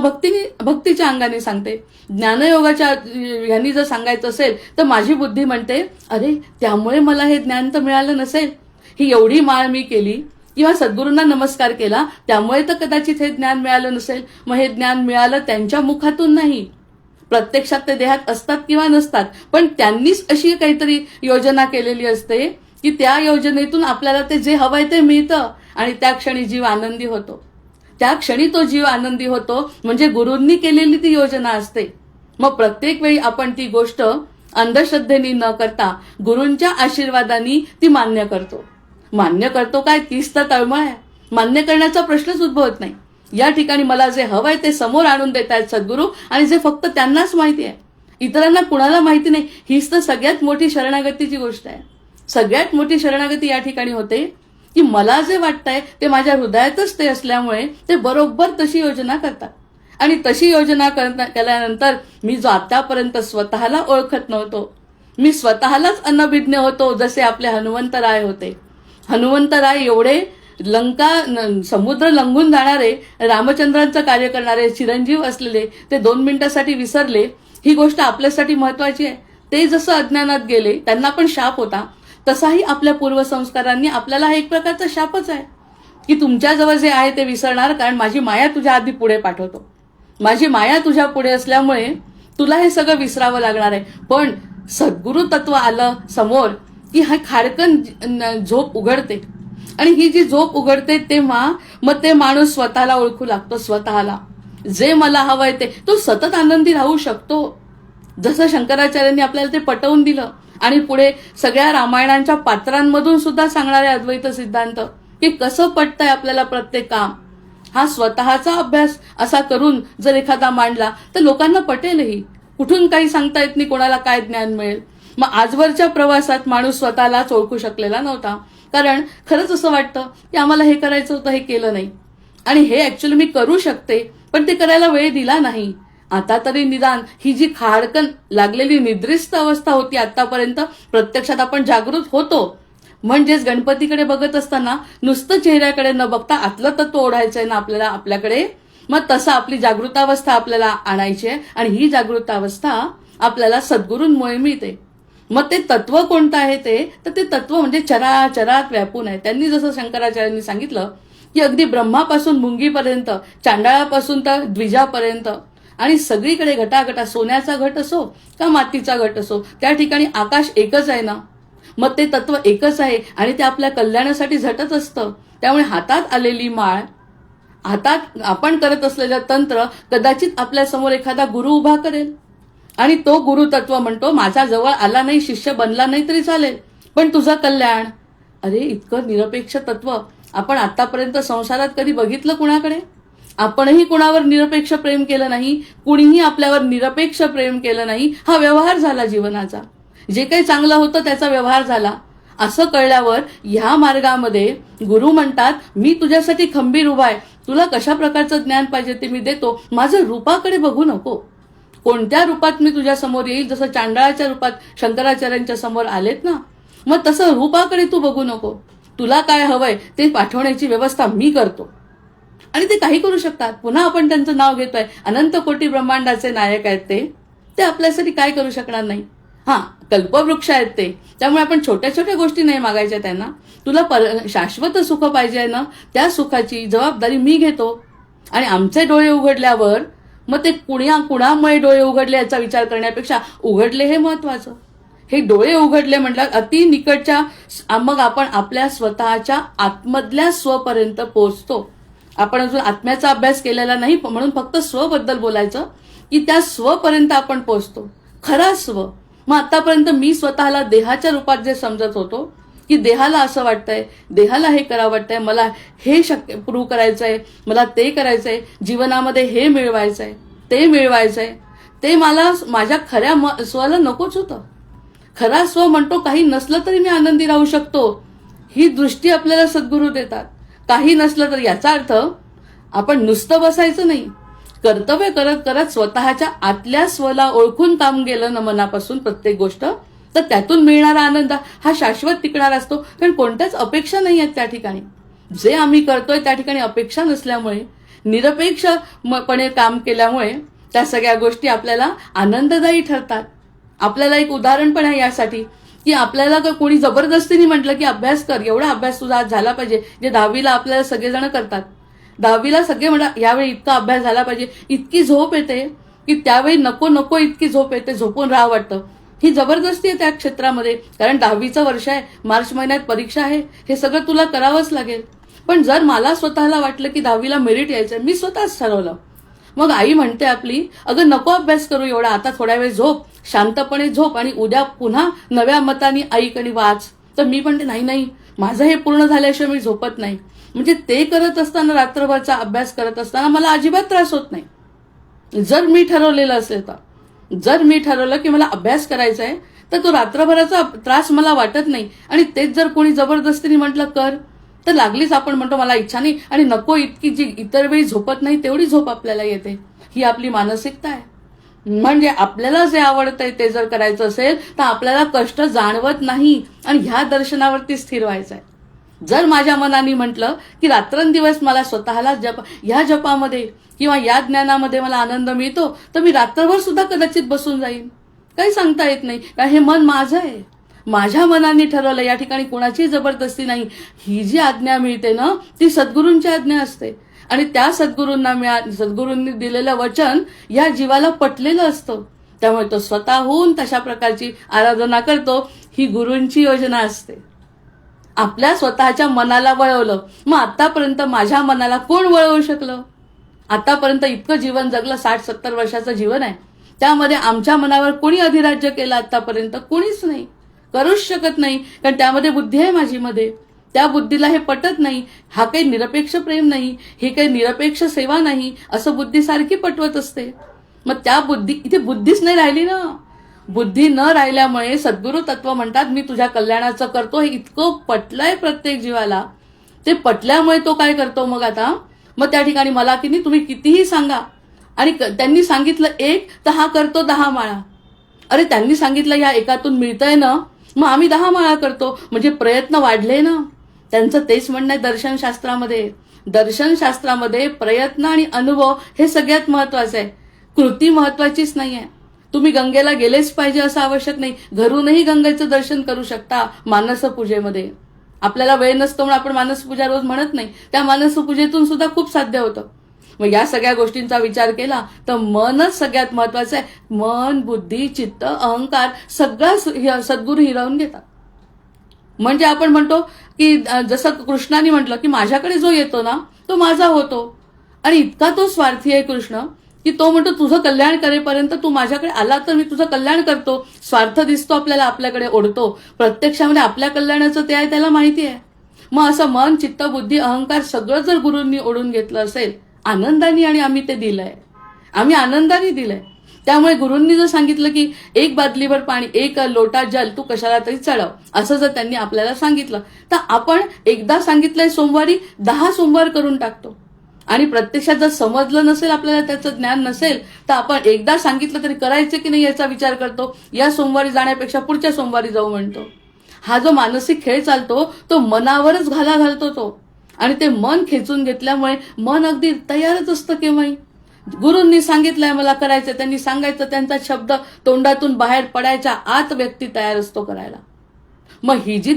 भक्तीच्या अंगाने सांगते. ज्ञानयोगाच्या ह्यांनी जर सांगायचं असेल तर माझी बुद्धी म्हणते, अरे त्यामुळे मला हे ज्ञान तर मिळालं नसेल. ही एवढी माळ मी केली, किंवा सद्गुरूंना नमस्कार केला त्यामुळे तर कदाचित हे ज्ञान मिळालं नसेल. मग हे ज्ञान मिळालं त्यांच्या मुखातून नाही, प्रत्यक्षात ते देहात असतात किंवा नसतात, पण त्यांनीच अशी काहीतरी योजना केलेली असते की त्या योजनेतून आपल्याला ते जे हवंय ते मिळतं आणि त्या क्षणी जीव आनंदी होतो. त्या क्षणी तो जीव आनंदी होतो म्हणजे गुरूंनी केलेली ती योजना असते. मग प्रत्येक वेळी आपण ती गोष्ट अंधश्रद्धेने न करता गुरूंच्या आशीर्वादाने ती मान्य करतो. मान्य करतो काय, तीच तर तळमळ आहे. मान्य करण्याचा प्रश्नच उद्भवत नाही. या ठिकाणी मला जे हवंय ते समोर आणून देत आहेत सद्गुरू, आणि जे फक्त त्यांनाच माहिती आहे, इतरांना कुणाला माहिती नाही. हीच तर सगळ्यात मोठी शरणागतीची गोष्ट आहे. सगळ्यात मोठी शरणागती या ठिकाणी होते की मला जे वाटतंय ते माझ्या हृदयातच ते असल्यामुळे ते बरोबर तशी योजना करतात. आणि तशी योजना केल्यानंतर मी जो आतापर्यंत स्वतःला ओळखत नव्हतो, मी स्वतःलाच अनभिज्ञ होतो, जसे आपले हनुमंतराय होते. हनुमंतराय एवढे समुद्र लंघून जाणारे, रामचंद्रांचं कार्य करणारे, चिरंजीव असलेले, ते 2 मिनिटासाठी विसरले. ही गोष्ट आपल्यासाठी महत्वाची आहे. ते जसं अज्ञानात गेले, त्यांना पण शाप होता, तसाही आपल्या पूर्वसंस्कारांनी आपल्याला हा एक प्रकारचा शापच आहे की तुमच्याजवळ जे आहे ते विसरणार, कारण माझी माया तुझ्या आधी पुढे पाठवतो. माझी माया तुझ्या पुढे असल्यामुळे तुला हे सगळं विसरावं लागणार आहे. पण सद्गुरु तत्व आलं समोर की हा खाडकन झोप उघडते, आणि ही जी झोप उघडते तेव्हा मग ते माणूस स्वतःला ओळखू लागतो. स्वतःला जे मला हवंय ते तो सतत आनंदी राहू शकतो. जसं शंकराचार्यांनी आपल्याला ते पटवून दिलं, आणि पुढे सगळ्या रामायणांच्या पात्रांमधून सुद्धा सांगणारे अद्वैत सिद्धांत की कसं पटतंय आपल्याला प्रत्येक काम. हा स्वतःचा अभ्यास असा करून जर एखादा मांडला तर लोकांना पटेलही. कुठून काही सांगता येत नाही कोणाला काय ज्ञान मिळेल. मग आजवरच्या प्रवासात माणूस स्वतःलाच ओळखू शकलेला नव्हता, कारण खरंच असं वाटतं की आम्हाला हे करायचं होतं, हे केलं नाही, आणि हे ऍक्च्युअली मी करू शकते पण ते करायला वेळ दिला नाही. आता तरी निदान ही जी खाडकन लागलेली निद्रिस्त अवस्था होती आतापर्यंत, प्रत्यक्षात आपण जागृत होतो. म्हणजेच गणपतीकडे बघत असताना नुसतं चेहऱ्याकडे न बघता आतलं तत्व ओढायचंय ना आपल्याला आपल्याकडे, मग तसं आपली जागृतावस्था आपल्याला आणायची आहे, आणि ही जागृतावस्था आपल्याला सद्गुरूंमुळे मिळते. मग ते तत्व कोणतं आहे तर ते तत्व म्हणजे चराचरात व्यापून आहे. त्यांनी जसं शंकराचार्यांनी सांगितलं की अगदी ब्रह्मापासून मुंगीपर्यंत, चांडाळापासून तर द्विजापर्यंत, आणि सगळीकडे घटाघटा, सोन्याचा घट असो का मातीचा घट असो, त्या ठिकाणी आकाश एकच आहे ना. मग ते तत्व एकच आहे आणि ते आपल्या कल्याणासाठी झटत असतं. त्यामुळे हातात आलेली माळ, हातात आपण करत असलेलं तंत्र कदाचित आपल्या समोर एखादा गुरु उभा करेल, आणि तो गुरु तत्व म्हणतो माझा जवळ आला नाही, शिष्य बनला नाही तरी चालेल, पण तुझं कल्याण. अरे इतकं निरपेक्ष तत्व आपण आतापर्यंत संसारात कधी बघितलं कुणाकडे? आपणही कुणावर निरपेक्ष प्रेम केलं नाही, कुणीही आपल्यावर निरपेक्ष प्रेम केलं नाही. हा व्यवहार झाला जीवनाचा. जे काही चांगलं होतं त्याचा व्यवहार झाला. असं कळल्यावर ह्या मार्गामध्ये गुरु म्हणतात मी तुझ्यासाठी खंबीर उभा आहे, तुला कशा प्रकारचं ज्ञान पाहिजे ते मी देतो, माझं रूपाकडे बघू नको. कोणत्या रूपात मी तुझ्या समोर येईल, जसं चांडाळाच्या रूपात शंकराचार्यांच्या समोर आलेत ना, मग तसं रूपाकडे तू बघू नको. तुला काय हवंय ते पाठवण्याची व्यवस्था मी करतो. आणि ते काही करू शकतात. पुन्हा आपण त्यांचं नाव घेतोय, अनंत कोटी ब्रह्मांडाचे नायक आहेत ते आपल्यासाठी काय करू शकणार नाही. हा कल्पवृक्ष आहेत ते, त्यामुळे आपण छोट्या छोट्या गोष्टी नाही मागायच्या त्यांना. तुला शाश्वत सुख पाहिजे ना, त्या सुखाची जबाबदारी मी घेतो. आणि आमचे डोळे उघडल्यावर मग ते कुणामुळे डोळे उघडले याचा विचार करण्यापेक्षा उघडले हे महत्वाचं. हे डोळे उघडले म्हटलं अति निकटच्या, मग आपण आपल्या स्वतःच्या आतमधल्या स्वपर्यंत पोहोचतो. आपण अजून आत्म्याचा अभ्यास केलेला नाही म्हणून फक्त स्वबद्दल बोलायचं की त्या स्वपर्यंत आपण पोहोचतो, खरा स्व. मग आतापर्यंत मी स्वतःला देहाच्या रूपात जे समजत होतो की देहाला असं वाटतंय, देहाला हे करावं वाटतंय, मला हे शक्य प्रूव्ह करायचंय, मला ते करायचंय, जीवनामध्ये हे मिळवायचंय, ते मिळवायचंय, ते मला माझ्या खऱ्या स्वला नकोच होतं. खरा स्व म्हणतो काही नसलं तरी मी आनंदी राहू शकतो. ही दृष्टी आपल्याला सद्गुरू देतात. काही नसलं तर याचा अर्थ आपण नुसतं बसायचं नाही, कर्तव्य करत करत स्वतःच्या आतल्या स्वला ओळखून काम गेलं ना मनापासून प्रत्येक गोष्ट, तर त्यातून मिळणारा आनंद हा शाश्वत टिकणार असतो. कारण कोणत्याच अपेक्षा नाही आहेत त्या ठिकाणी. जे आम्ही करतोय त्या ठिकाणी अपेक्षा नसल्यामुळे, निरपेक्षपणे काम केल्यामुळे त्या सगळ्या गोष्टी आपल्याला आनंददायी ठरतात. आपल्याला एक उदाहरण पण आहे यासाठी की आपल्याला कोणी जबरदस्तीने म्हटलं की अभ्यास कर, एवढा अभ्यास तुझा आज झाला पाहिजे, जे 10वीला आपल्याला सगळेजण करतात. 10वीला सगळे म्हणतात यावेळी इतका अभ्यास झाला पाहिजे, इतकी झोप येते की त्यावेळी नको नको इतकी झोप येते, झोपून राहा वाटतं. ही जबरदस्ती आहे त्या क्षेत्रामध्ये, कारण 10वीचं वर्ष आहे, मार्च महिन्यात परीक्षा आहे, हे सगळं तुला करावंच लागेल. पण जर मला स्वतःला वाटलं की 10वीला मेरिट यायचं, मी स्वतःच ठरवलं. मग आई म्हणते आपली, अगं नको अभ्यास करू एवढा, आता थोड्या वेळ झोप, शांतपणे झोप आणि उद्या पुन्हा नव्या मताने ऐक वाच. तर मी म्हणते नाही, माझं हे पूर्ण झाल्याशिवाय मी झोपत नाही. म्हणजे ते करत असताना, रात्रभरचा अभ्यास करत असताना मला अजिबात त्रास होत नाही. जर मी ठरवलेलं असेल तर, जर मी ठरवलं की मला अभ्यास करायचा आहे, तर तो रात्रभराचा त्रास मला वाटत नाही. आणि तेच जर कोणी जबरदस्तीने म्हटलं कर, तर लागलीच आपण म्हणतो मला इच्छा नाही, आणि नको इतकी जी इतर वेळी झोपत नाही तेवढी झोप आपल्याला येते. ही आपली मानसिकता आहे. म्हणजे आपल्याला जे आवडतंय ते जर करायचं असेल तर आपल्याला कष्ट जाणवत नाही, आणि ह्या दर्शनावरती स्थिर व्हायचं आहे. जर माझ्या मनाने म्हटलं की रात्रंदिवस मला स्वतःला ह्या जपामध्ये किंवा या ज्ञानामध्ये मला आनंद मिळतो, तर मी रात्रभर सुद्धा कदाचित बसून जाईन. काही सांगता येत नाही, कारण हे मन माझं आहे, माझ्या मनाने ठरवलं. या ठिकाणी कोणाची जबरदस्ती नाही. ही जी आज्ञा मिळते ना, ती सद्गुरूंची आज्ञा असते, आणि त्या सद्गुरूंनी दिलेलं वचन या जीवाला पटलेलं असतं. त्यामुळे तो स्वतःहून तशा प्रकारची आराधना करतो. ही गुरूंची योजना असते. आपल्या स्वतःच्या मनाला वळवलं. मग आतापर्यंत माझ्या मनाला कोण वळवू शकलं? आतापर्यंत इतकं जीवन जगलं, 60-70 वर्षाचं जीवन आहे, त्यामध्ये आमच्या मनावर कोणी अधिराज्य केलं आतापर्यंत? कोणीच नाही, करूच शकत नाही, कारण त्यामध्ये बुद्धी आहे माझीमध्ये. त्या बुद्धीला हे पटत नाही. हा काही निरपेक्ष प्रेम नाही, हे काही निरपेक्ष सेवा नाही, असं बुद्धी सारखी पटवत असते. मग त्या इथे बुद्धीच नाही राहिली ना. बुद्धी न राहिल्यामुळे सद्गुरु तत्व म्हणतात मी तुझ्या कल्याणाचं करतो, हे इतकं पटलंय प्रत्येक जीवाला. ते पटल्यामुळे तो काय करतो मग आता? मग त्या ठिकाणी मला की नाही तुम्ही कितीही सांगा, आणि त्यांनी सांगितलं 1 तर हा करतो 10 माळा. अरे त्यांनी सांगितलं या एकातून मिळतंय ना, मग आम्ही 10 माळा करतो. म्हणजे प्रयत्न वाढले ना. त्यांचं तेच म्हणणं आहे दर्शनशास्त्रामध्ये. दर्शनशास्त्रामध्ये प्रयत्न आणि अनुभव हे सगळ्यात महत्वाचं आहे. कृती महत्वाचीच नाहीये. तुम्ही गंगेला गेलेच पाहिजे असं आवश्यक नाही. घरूनही गंगेचं दर्शन करू शकता मानसपूजेमध्ये. आपल्याला वेळ नसतो म्हणून आपण मानसपूजा रोज म्हणत नाही, त्या मानसपूजेतून सुद्धा खूप साध्य होतं. मग या सगळ्या गोष्टींचा विचार केला तर मनच सगळ्यात महत्वाचं आहे. मन, बुद्धी, चित्त, अहंकार सगळा सद्गुरू हिरावून घेतात. म्हणजे आपण म्हणतो की जसं कृष्णाने म्हटलं की माझ्याकडे जो येतो ना तो माझा होतो, आणि इतका तो स्वार्थी आहे कृष्ण की तो म्हणतो तुझं कल्याण करेपर्यंत तू माझ्याकडे आला तर मी तुझं कल्याण करतो. स्वार्थ दिसतो आपल्याला, आपल्याकडे ओढतो, प्रत्यक्षामध्ये आपल्या कल्याणाचं ते आहे, त्याला माहिती आहे. मग असं मन, चित्त, बुद्धी, अहंकार सगळं जर गुरूंनी ओढून घेतलं असेल आनंदाने, आणि आम्ही ते दिलंय, आम्ही आनंदाने दिलंय. त्यामुळे गुरूंनी जर सांगितलं की 1 बादलीभर पाणी, 1 लोटा जल तू कशाला तरी चढव, असं जर त्यांनी आपल्याला सांगितलं तर आपण एकदा सांगितलंय सोमवारी 10 सोमवार करून टाकतो. आणि प्रत्यक्षात जर समजलं नसेल, आपल्याला त्याचं ज्ञान नसेल, तर आपण एकदा सांगितलं तरी करायचं की नाही याचा विचार करतो. या सोमवारी जाण्यापेक्षा पुढच्या सोमवारी जाऊ म्हणतो. हा जो मानसिक खेळ चालतो तो मनावरच घाला घालतो तो, आणि ते मन खेचून घेतल्यामुळे मन अगदी तयारच असतं केव्हाही. गुरूंनी सांगितलंय मला करायचं, त्यांनी सांगायचं, त्यांचा शब्द तोंडातून बाहेर पडायच्या आत व्यक्ती तयार असतो करायला. मग ही जे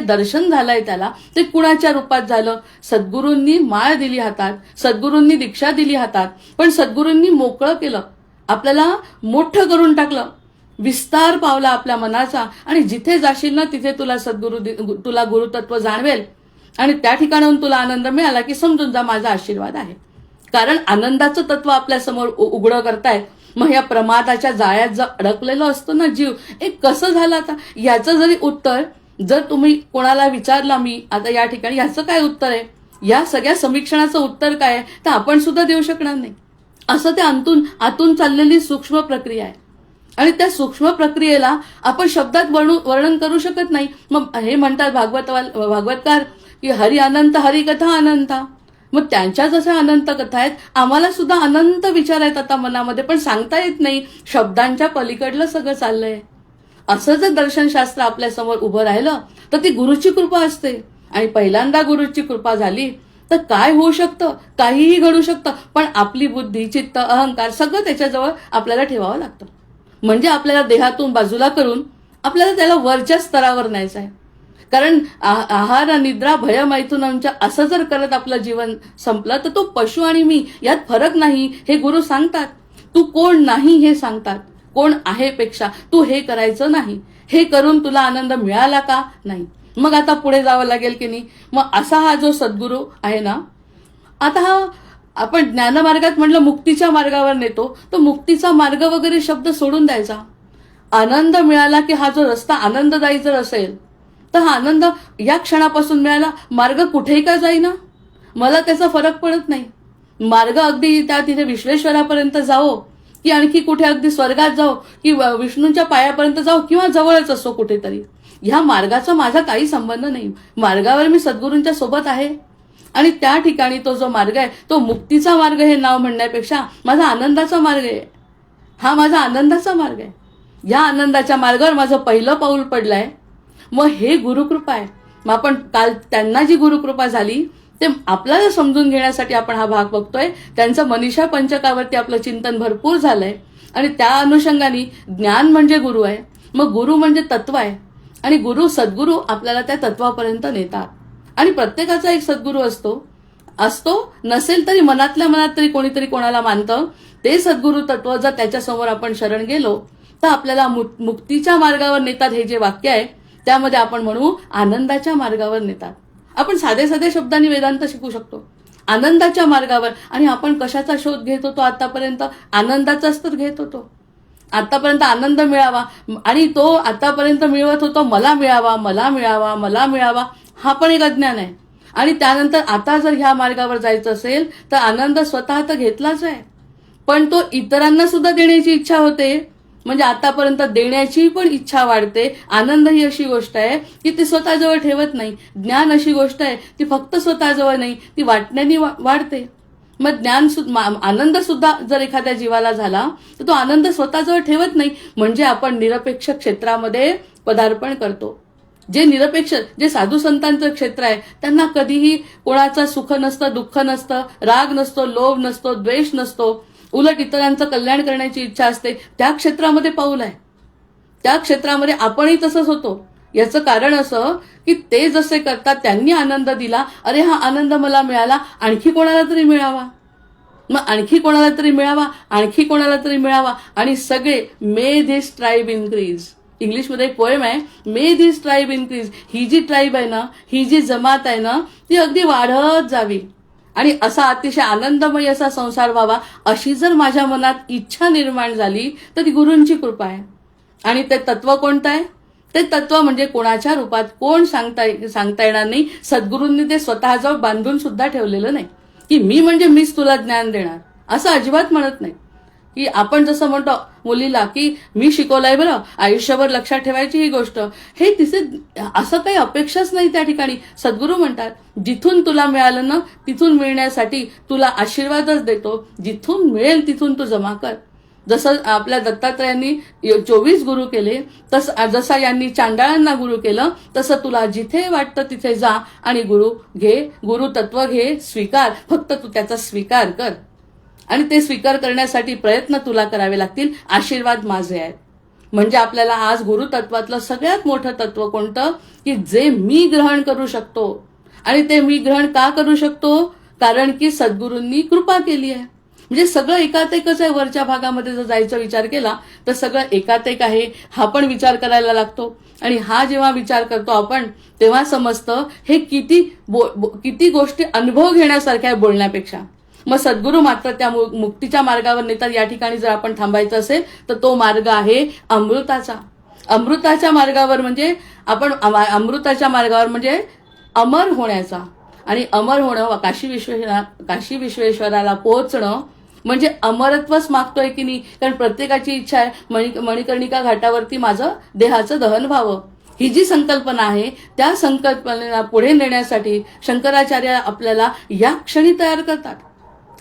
दर्शन झालंय त्याला ते कुणाच्या रूपात झालं? सद्गुरूंनी माळ दिली हातात, सद्गुरूंनी दीक्षा दिली हातात, पण सद्गुरूंनी मोकळं केलं, आपल्याला मोठं करून टाकलं, विस्तार पावला आपल्या मनाचा. आणि जिथे जाशील ना तिथे तुला गुरुतत्व जाणवेल, आणि त्या ठिकाणाहून तुला आनंद मिळाला की समजून जा माझा आशीर्वाद आहे. कारण आनंदाचं तत्व आपल्या समोर उघडं करतायत. मग या प्रमादाच्या जाळ्यात जर अडकलेलो असतो ना जीव, कसं झालं आता? याचं जरी उत्तर जर तुम्ही कोणाला विचारला, मी आता या ठिकाणी याचं काय उत्तर आहे, या सगळ्या समीक्षणाचं उत्तर काय आहे, तर आपण सुद्धा देऊ शकणार नाही. असं ते आतून चाललेली सूक्ष्म प्रक्रिया आहे, आणि त्या सूक्ष्म प्रक्रियेला आपण शब्दात वर्णन करू शकत नाही. मग हे म्हणतात भागवतकार की हरी अनंत, हरी कथा अनंता. मग त्यांच्या जशा अनंत कथा आहेत, आम्हाला सुद्धा अनंत विचार आहेत आता मनामध्ये, पण सांगता येत नाही. शब्दांच्या पलीकडलं सगळं चाललंय. असं जर दर्शनशास्त्र आपल्या समोर उभं राहिलं तर ती गुरुची कृपा असते. आणि पहिल्यांदा गुरुची कृपा झाली तर काय होऊ शकतं? काहीही घडू शकतं. पण आपली बुद्धी, चित्त, अहंकार सगळं त्याच्याजवळ आपल्याला ठेवावं लागतं. म्हणजे आपल्याला देहातून बाजूला करून आपल्याला त्याला वरच्या स्तरावर न्यायचं आहे. कारण आहार निद्रा भय मैथुनांच्या असं जर करत आपलं जीवन संपलं तर तो पशु आणि मी यात फरक नाही हे गुरु सांगतात. तू कोण नाही हे सांगतात. कोण आहे पेक्षा तू हे करायचं नाही. हे करून तुला आनंद मिळाला का? नाही. मग आता पुढे जावं लागेल की नाही. मग असा हा जो सद्गुरू आहे ना, आता हा आपण ज्ञानमार्गात म्हटलं मुक्तीच्या मार्गावर नेतो, तो मुक्तीचा मार्ग वगैरे शब्द सोडून द्यायचा. आनंद मिळाला की हा जो रस्ता आनंददायी जर असेल तर हा आनंद या क्षणापासून मिळाला, मार्ग कुठेही का जाईना, मला त्याचा फरक पडत नाही. मार्ग अगदी त्या तिथे विश्वेश्वरापर्यंत जाओ की आणखी कुठे अगदी स्वर्गात जाओ की विष्णूंच्या पायापर्यंत जाओ किंवा जवळच असो कुठेतरी, ह्या मार्गाचा माझा काही संबंध नाही. मार्गावर मी सद्गुरूंच्या सोबत आहे आणि त्या ठिकाणी तो जो मार्ग आहे तो मुक्तीचा मार्ग हे नाव म्हणण्यापेक्षा माझा आनंदाचा मार्ग आहे. हा माझा आनंदाचा मार्ग आहे. या आनंदाच्या मार्गावर माझं पहिलं पाऊल पडलंय. मग हे गुरुकृपा आहे. मग आपण काल त्यांना जी गुरुकृपा झाली ते आपल्याला समजून घेण्यासाठी आपण हा भाग बघतोय. त्यांचं मनीषा पंचकावरती आपलं चिंतन भरपूर झालंय आणि त्या अनुषंगाने ज्ञान म्हणजे गुरु आहे, मग गुरु म्हणजे तत्व आहे आणि गुरु सद्गुरू आपल्याला त्या तत्वापर्यंत नेतात. आणि प्रत्येकाचा एक सद्गुरू असतो नसेल तरी मनातल्या मनात तरी कोणीतरी कोणाला मानतं. ते सद्गुरू तत्व जर त्याच्यासमोर आपण शरण गेलो तर आपल्याला मुक्तीच्या मार्गावर नेतात. हे जे वाक्य आहे त्यामध्ये आपण म्हणू आनंदाच्या मार्गावर नेतात. आपण साधे साधे शब्दांनी वेदांत शिकू शकतो. आनंदाच्या मार्गावर. आणि आपण कशाचा शोध घेत होतो आतापर्यंत? आनंदाचाच तर घेत होतो. आतापर्यंत आनंद मिळावा आणि तो आतापर्यंत मिळवत होतो मला मिळावा मला मिळावा मला मिळावा, हा पण एक अज्ञान आहे. आणि त्यानंतर आता जर ह्या मार्गावर जायचं असेल तर आनंद स्वतः तर घेतलाच आहे, पण तो इतरांना सुद्धा देण्याची इच्छा होते. म्हणजे आतापर्यंत देण्याची पण इच्छा वाढते. आनंद ही अशी गोष्ट आहे की ती स्वतःजवळ ठेवत नाही. ज्ञान अशी गोष्ट आहे ती फक्त स्वतःजवळ नाही, ती वाटण्याने वाढते. मग आनंद सुद्धा जर एखाद्या जीवाला झाला तर तो आनंद स्वतःजवळ ठेवत नाही. म्हणजे आपण निरपेक्ष क्षेत्रामध्ये पदार्पण करतो. जे निरपेक्ष जे साधू संतांचं क्षेत्र आहे त्यांना कधीही कोणाचं सुख नसतं, दुःख नसतं, राग नसतो, लोभ नसतो, द्वेष नसतो. उलट इतरांचं कल्याण करण्याची इच्छा असते. त्या क्षेत्रामध्ये पाऊल आहे. त्या क्षेत्रामध्ये आपणही तसंच होतो. याचं कारण असं की ते जसे करतात त्यांनी आनंद दिला, अरे हा आनंद मला मिळाला, आणखी कोणाला तरी मिळावा, मग आणखी कोणाला तरी मिळावा, आणखी कोणाला तरी मिळावा. आणि सगळे मे धिस ट्राईब इन्क्रीज. इंग्लिशमध्ये एक पोएम आहे, मे धिस ट्राईब इन्क्रीज. ही जी ट्राईब आहे ना, ही जी जमात आहे ना, ती अगदी वाढत जावी आणि असा अतिशय आनंदमय असा संसार व्हावा, अशी जर माझ्या मनात इच्छा निर्माण झाली तर ती गुरूंची कृपा आहे. आणि ते तत्व कोणतं आहे? ते तत्व म्हणजे कोणाच्या रूपात कोण सांगता येणार नाही. सद्गुरूंनी ते स्वतःजवळ बांधून सुद्धा ठेवलेलं नाही की मी म्हणजे मीच तुला ज्ञान देणार, असं अजिबात म्हणत नाही. की आपण जसं म्हणतो मुलीला की मी शिकवलंय बरं, आयुष्यभर लक्षात ठेवायची ही गोष्ट, हे तिचे असं काही अपेक्षाच नाही. त्या ठिकाणी सद्गुरू म्हणतात जिथून तुला मिळालं ना तिथून मिळण्यासाठी तुला आशीर्वादच देतो. जिथून मिळेल तिथून तू जमा कर. जसं आपल्या दत्तात्रयांनी 24 गुरु केले, जसं यांनी चांडाळांना गुरु केलं, तसं तुला जिथे वाटतं तिथे जा आणि गुरु घे, गुरु तत्व घे, स्वीकार. फक्त तू त्याचा स्वीकार कर आणि ते स्वीकार करण्यासाठी प्रयत्न तुला करावे लागतील. आशीर्वाद माझे आहेत. म्हणजे आपल्याला आज गुरुतत्वातलं सगळ्यात मोठं तत्व कोणतं की जे मी ग्रहण करू शकतो. आणि ते मी ग्रहण का करू शकतो? कारण की सद्गुरूंनी कृपा केली आहे. म्हणजे सगळं एकातेकच आहे. वरच्या भागामध्ये जर जायचा विचार केला तर सगळं एकातेक आहे, हा पण विचार करायला लागतो. आणि हा जेव्हा विचार करतो आपण तेव्हा समजतं हे किती गोष्टी अनुभव घेण्यासारख्या आहे बोलण्यापेक्षा. मग सद्गुरू मात्र त्या मुक्तीच्या मार्गावर नेतात. या ठिकाणी जर आपण थांबायचं असेल तर तो मार्ग आहे अमृताचा. अमृताच्या मार्गावर म्हणजे आपण अमृताच्या मार्गावर म्हणजे अमर होण्याचा. आणि अमर होणं, काशी विश्वेश्वराला पोहोचणं म्हणजे अमरत्वच मागतोय की नाही. कारण प्रत्येकाची इच्छा आहे मणिकर्णिका घाटावरती माझं देहाचं दहन व्हावं. ही जी संकल्पना आहे त्या संकल्पनेला पुढे नेण्यासाठी शंकराचार्य आपल्याला या क्षणी तयार करतात.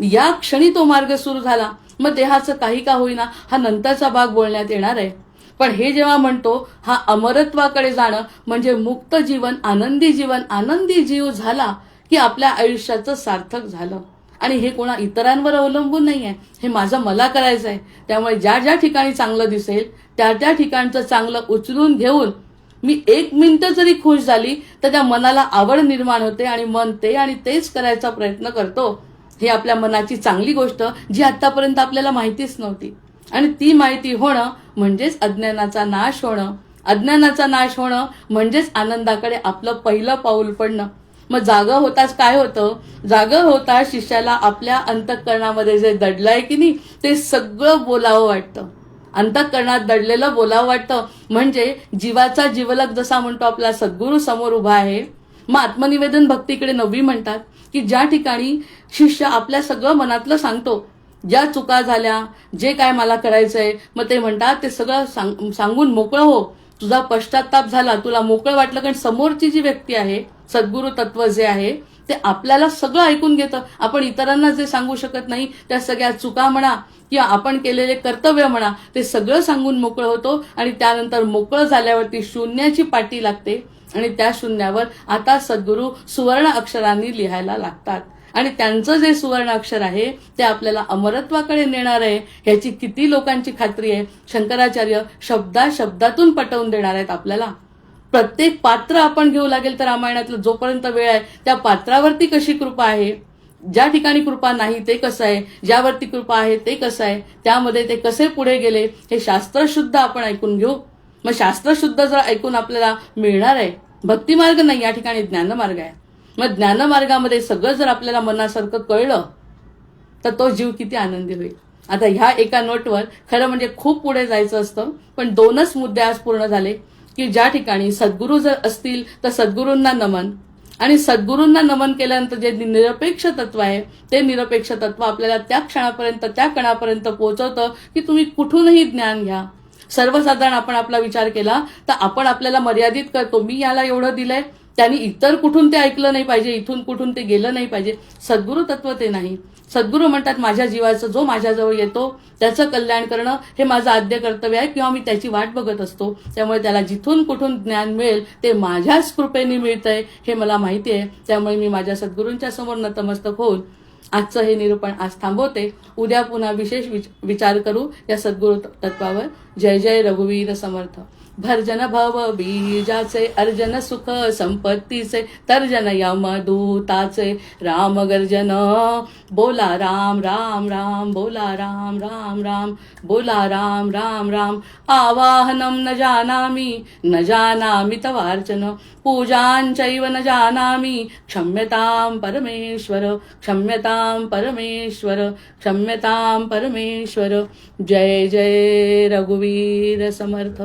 या क्षणी तो मार्ग सुरू झाला. मग देहाचं काही का होईना हा नंतरचा भाग बोलण्यात येणार आहे. पण हे जेव्हा म्हणतो हा अमरत्वाकडे जाणं म्हणजे मुक्त जीवन, आनंदी जीवन, आनंदी जीव झाला की आपल्या आयुष्याचं सार्थक झालं. आणि हे कोणा इतरांवर अवलंबून नाही आहे, हे माझं मला करायचं आहे. त्यामुळे ज्या ज्या ठिकाणी चांगलं दिसेल त्या त्या ठिकाणचं चांगलं उचलून घेऊन मी 1 मिनिटं जरी खुश झाली तर त्या मनाला आवड निर्माण होते आणि मन ते आणि तेच करायचा प्रयत्न करतो. हे आपल्या मनाची चांगली गोष्ट जी आतापर्यंत आपल्याला माहितीच नव्हती. आणि ती माहिती होणं म्हणजेच अज्ञानाचा नाश होणं. अज्ञानाचा नाश होणं म्हणजेच आनंदाकडे आपलं पहिलं पाऊल पडणं. मग जागं होताच काय होतं? जागं होताच शिष्याला आपल्या अंतःकरणामध्ये जे दडलंय की नाही ते सगळं बोलावं वाटतं. अंतःकरणात दडलेलं बोलावं वाटतं. म्हणजे जीवाचा जीवलक जसा म्हणतो आपला सद्गुरू समोर उभा आहे. मग आत्मनिवेदन भक्तीकडे 9वी म्हणतात की ज्या ठिकाणी शिष्य आपल्या सगळं मनातलं सांगतो, ज्या चुका झाल्या, जे काय मला करायचंय, मग ते म्हणतात ते सगळं सांगून मोकळं हो. तुझा पश्चाताप झाला, तुला मोकळं वाटलं, कारण समोरची जी व्यक्ती आहे, सद्गुरू तत्व जे आहे ते आपल्याला सगळं ऐकून घेतं. आपण इतरांना जे सांगू शकत नाही त्या सगळ्या चुका म्हणा किंवा आपण केलेले कर्तव्य म्हणा ते सगळं सांगून मोकळं होतो. आणि त्यानंतर मोकळं झाल्यावरती शून्याची पाटी लागते आणि त्या शून्यावर आता सद्गुरू सुवर्ण अक्षरांनी लिहायला लागतात. आणि त्यांचं जे सुवर्ण अक्षर आहे ते आपल्याला अमरत्वाकडे नेणार आहे ह्याची किती लोकांची खात्री आहे? शंकराचार्य शब्दातून पटवून देणार आहेत आपल्याला. प्रत्येक पात्र आपण घेऊ लागेल तर रामायणातलं जोपर्यंत वेळ आहे त्या पात्रावरती कशी कृपा आहे, ज्या ठिकाणी कृपा नाही ते कसं आहे, ज्यावरती कृपा आहे ते कसं आहे, त्यामध्ये ते कसे पुढे गेले हे शास्त्रशुद्ध आपण ऐकून घेऊ. मग शास्त्रशुद्ध जर ऐकून आपल्याला मिळणार आहे, भक्तिमार्ग नाही या ठिकाणी ज्ञानमार्ग आहे. मग ज्ञानमार्गामध्ये सगळं जर आपल्याला मनासारखं कळलं तर तो जीव किती आनंदी होईल. आता ह्या एका नोटवर खरं म्हणजे खूप पुढे जायचं असतं, पण 2च मुद्दे आज पूर्ण झाले की ज्या ठिकाणी सद्गुरू जर असतील तर सद्गुरूंना नमन. आणि सद्गुरूंना नमन केल्यानंतर जे निरपेक्ष तत्व आहे ते निरपेक्ष तत्व आपल्याला त्या क्षणापर्यंत त्या कणापर्यंत पोहोचवतं की तुम्ही कुठूनही ज्ञान घ्या. सर्वसाधारण आपण आपला विचार केला तर आपण आपल्याला मर्यादित करतो. मी याला एवढं दिलंय, त्यांनी इतर कुठून ते ऐकलं नाही पाहिजे, इथून कुठून ते गेलं नाही पाहिजे. सद्गुरू तत्व ते नाही. सद्गुरू म्हणतात माझ्या जीवाचं जो माझ्याजवळ येतो त्याचं कल्याण करणं हे माझं आद्य कर्तव्य आहे किंवा मी त्याची वाट बघत असतो. त्यामुळे त्याला जिथून कुठून ज्ञान मिळेल ते माझ्याच कृपेने मिळतंय हे मला माहिती आहे. त्यामुळे मी माझ्या सद्गुरूंच्या समोर नतमस्तक होऊन आजचं हे निरूपण आज थांबवते. उद्या पुन्हा विशेष विचार करू या सद्गुरू तत्वावर. जय जय रघुवीर समर्थ. भर्जन भव बीजाचे अर्जन सुख संपत्तीचे तर्जन यमदूताचे राम गर्जन बोला राम राम राम बोला राम राम राम बोला राम राम राम. आवाहनम न जानामि तवार्चन पूजांचैव न जानामि क्षम्यतां परमेश्वर क्षम्यतां परमेश्वर क्षम्यतां परमेश्वर. जय जय रघुवीर समर्थ.